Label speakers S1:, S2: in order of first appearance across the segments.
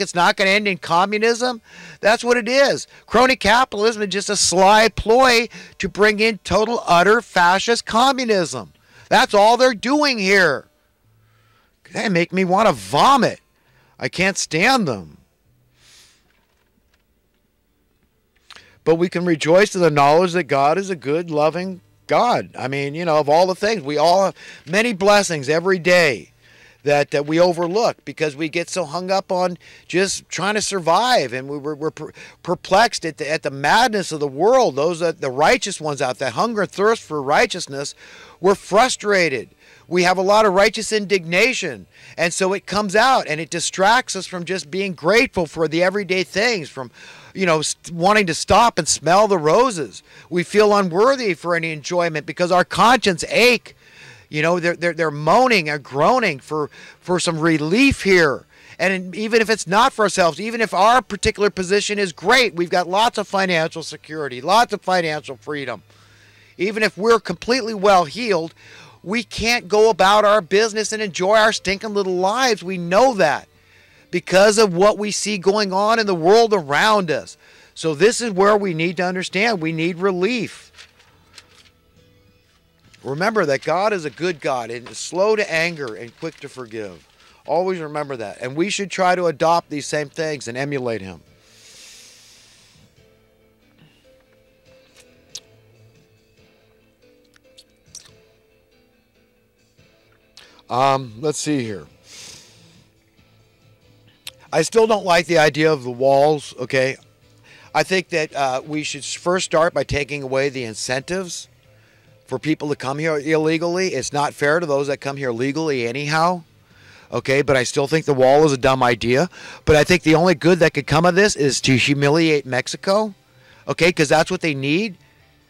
S1: it's not going to end in communism? That's what it is. Crony capitalism is just a sly ploy to bring in total, utter fascist communism. That's all they're doing here. They make me want to vomit. I can't stand them. But we can rejoice in the knowledge that God is a good, loving God. I mean, you know, of all the things, we all have many blessings every day that we overlook because we get so hung up on just trying to survive, and we're perplexed at the madness of the world. Those that the righteous ones out there, hunger and thirst for righteousness, we're frustrated. We have a lot of righteous indignation, and so it comes out and it distracts us from just being grateful for the everyday things, from wanting to stop and smell the roses. We feel unworthy for any enjoyment because our conscience ache. They're moaning and groaning for some relief here. And even if it's not for ourselves, even if our particular position is great, we've got lots of financial security, lots of financial freedom. Even if we're completely well heeled, we can't go about our business and enjoy our stinking little lives. We know that because of what we see going on in the world around us. So this is where we need to understand. We need relief. Remember that God is a good God and is slow to anger and quick to forgive. Always remember that. And we should try to adopt these same things and emulate Him. Let's see here. I still don't like the idea of the walls, okay? I think that we should first start by taking away the incentives for people to come here illegally. It's not fair to those that come here legally anyhow. Okay, but I still think the wall is a dumb idea. But I think the only good that could come of this is to humiliate Mexico. Okay, because that's what they need.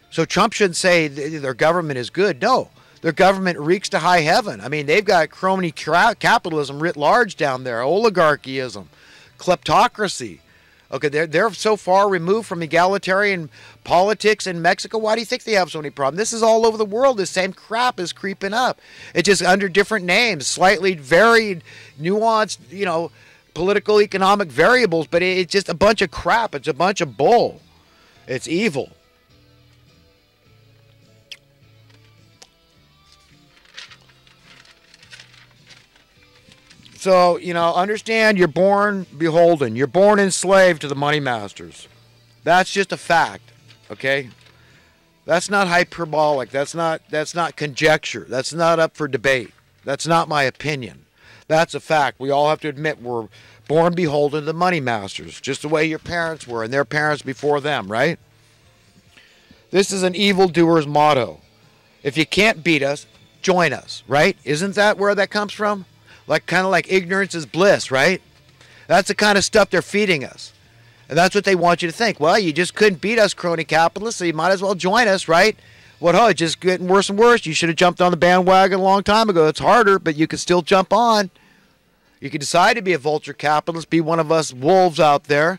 S1: So Trump shouldn't say their government is good. No, their government reeks to high heaven. I mean, they've got crony capitalism writ large down there, oligarchyism, kleptocracy. Okay, they're so far removed from egalitarian politics in Mexico. Why do you think they have so many problems? This is all over the world. This same crap is creeping up. It's just under different names, slightly varied, nuanced, political, economic variables, but it's just a bunch of crap. It's a bunch of bull. It's evil. So, understand you're born beholden. You're born enslaved to the money masters. That's just a fact, okay? That's not hyperbolic. That's not conjecture. That's not up for debate. That's not my opinion. That's a fact. We all have to admit we're born beholden to the money masters, just the way your parents were and their parents before them, right? This is an evildoer's motto. If you can't beat us, join us, right? Isn't that where that comes from? Kind of like ignorance is bliss, right? That's the kind of stuff they're feeding us. And that's what they want you to think. Well, you just couldn't beat us, crony capitalists, so you might as well join us, right? It's just getting worse and worse. You should have jumped on the bandwagon a long time ago. It's harder, but you can still jump on. You can decide to be a vulture capitalist, be one of us wolves out there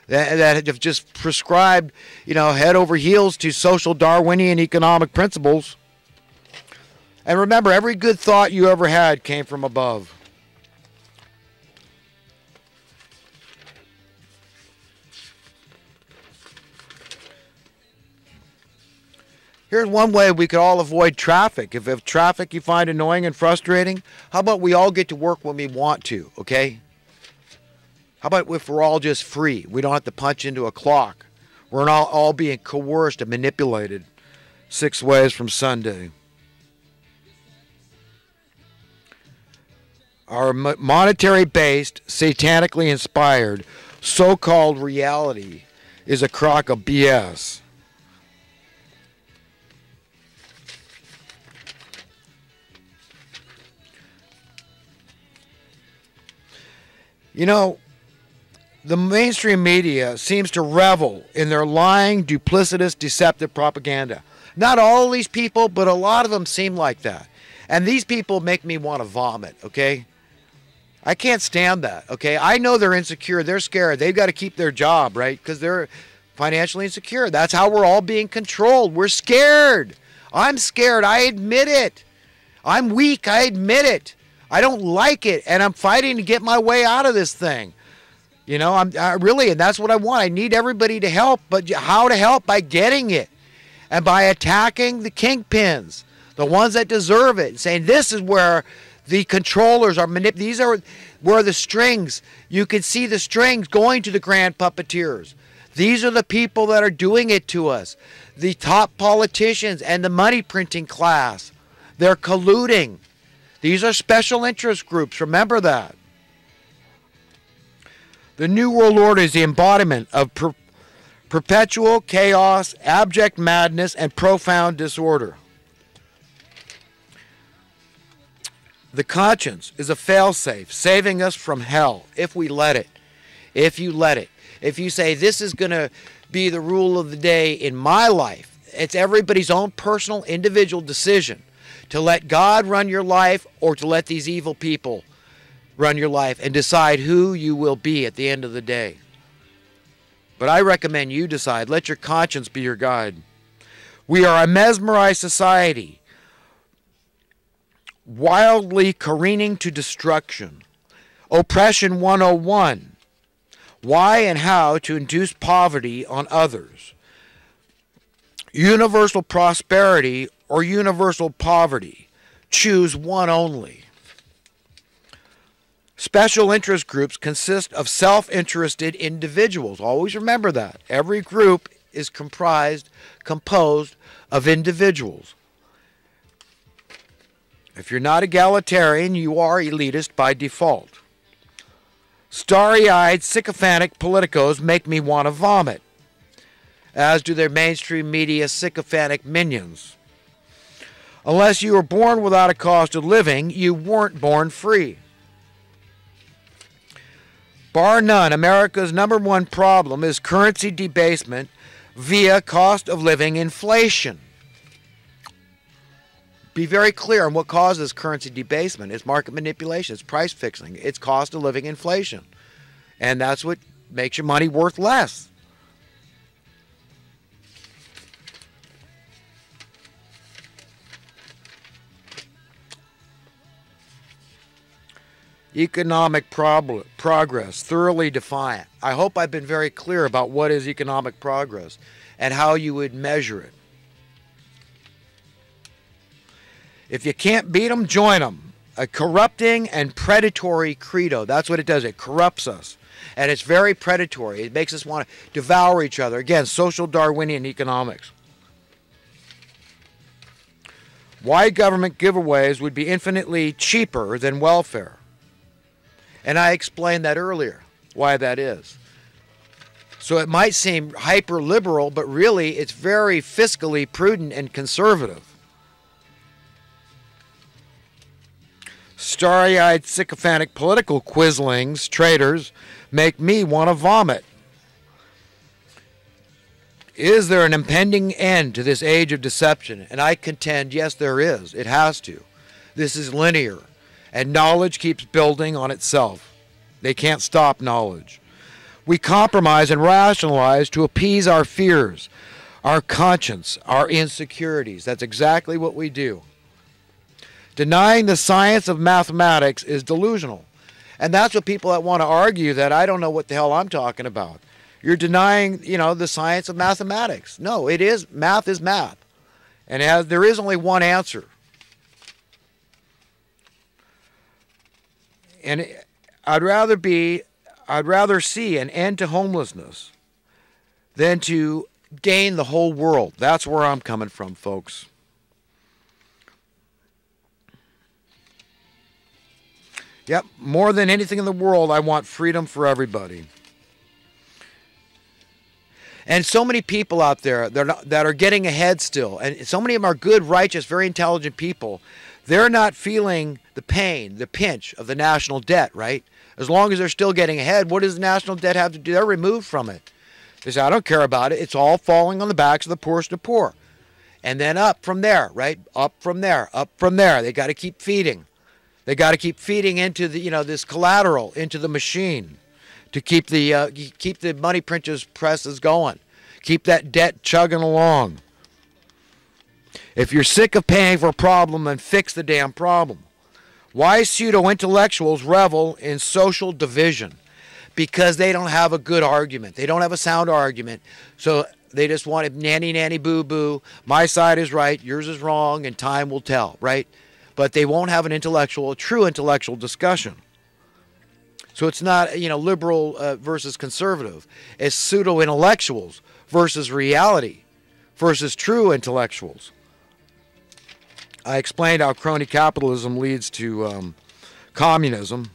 S1: that have just prescribed, head over heels to social Darwinian economic principles. And remember, every good thought you ever had came from above. Here's one way we could all avoid traffic. If traffic you find annoying and frustrating, how about we all get to work when we want to, okay? How about if we're all just free? We don't have to punch into a clock. We're not all being coerced and manipulated 6 ways from Sunday. Our monetary-based, satanically inspired, so-called reality is a crock of BS. The mainstream media seems to revel in their lying, duplicitous, deceptive propaganda. Not all of these people, but a lot of them seem like that. And these people make me want to vomit, okay? I can't stand that, okay? I know they're insecure. They're scared. They've got to keep their job, right? Because they're financially insecure. That's how we're all being controlled. We're scared. I'm scared. I admit it. I'm weak. I admit it. I don't like it. And I'm fighting to get my way out of this thing. You know, and that's what I want. I need everybody to help, but how to help? By getting it and by attacking the kingpins, the ones that deserve it, and saying this is where the controllers are these are where the strings, you can see the strings going to the grand puppeteers. These are the people that are doing it to us. The top politicians and the money printing class. They're colluding. These are special interest groups. Remember that. The New World Order is the embodiment of perpetual chaos, abject madness, and profound disorder. The conscience is a failsafe, saving us from hell if we let it. If you let it. If you say, this is going to be the rule of the day in my life, it's everybody's own personal, individual decision to let God run your life or to let these evil people run your life and decide who you will be at the end of the day. But I recommend you decide. Let your conscience be your guide. We are a mesmerized society, wildly careening to destruction. Oppression 101. Why and how to induce poverty on others. Universal prosperity or universal poverty. Choose one only. Special interest groups consist of self-interested individuals. Always remember that. Every group is composed of individuals. If you're not egalitarian, you are elitist by default. Starry-eyed, sycophantic politicos make me want to vomit, as do their mainstream media sycophantic minions. Unless you were born without a cost of living, you weren't born free. Bar none, America's #1 problem is currency debasement via cost of living inflation. Be very clear on what causes currency debasement. It's market manipulation. It's price fixing. It's cost of living inflation. And that's what makes your money worth less. Economic progress, thoroughly define. I hope I've been very clear about what is economic progress and how you would measure it. If you can't beat them, join them. A corrupting and predatory credo. That's what it does. It corrupts us. And it's very predatory. It makes us want to devour each other. Again, social Darwinian economics. Why government giveaways would be infinitely cheaper than welfare. And I explained that earlier, why that is. So it might seem hyper-liberal, but really it's very fiscally prudent and conservative. Starry-eyed, sycophantic political quislings, traitors, make me want to vomit. Is there an impending end to this age of deception? And I contend, yes, there is. It has to. This is linear. And knowledge keeps building on itself. They can't stop knowledge. We compromise and rationalize to appease our fears, our conscience, our insecurities. That's exactly what we do. Denying the science of mathematics is delusional. And that's what people that want to argue that I don't know what the hell I'm talking about. You're denying, the science of mathematics. No, it is. Math is math. And there is only one answer. And I'd rather see an end to homelessness than to gain the whole world. That's where I'm coming from, folks. Yep, more than anything in the world, I want freedom for everybody. And so many people out there that are getting ahead still, and so many of them are good, righteous, very intelligent people. They're not feeling the pain, the pinch of the national debt, right? As long as they're still getting ahead, what does the national debt have to do? They're removed from it. They say, I don't care about it. It's all falling on the backs of the poorest of poor. And then up from there, right? Up from there, up from there. They got to keep feeding. They got to keep feeding into the, this collateral, into the machine to keep the money printers presses going. Keep that debt chugging along. If you're sick of paying for a problem, then fix the damn problem. Why pseudo-intellectuals revel in social division? because they don't have a good argument. They don't have a sound argument. So they just want it nanny, nanny, boo, boo. My side is right, yours is wrong, and time will tell, right? But they won't have a true intellectual discussion. So it's not, liberal versus conservative. It's pseudo-intellectuals versus reality versus true intellectuals. I explained how crony capitalism leads to communism.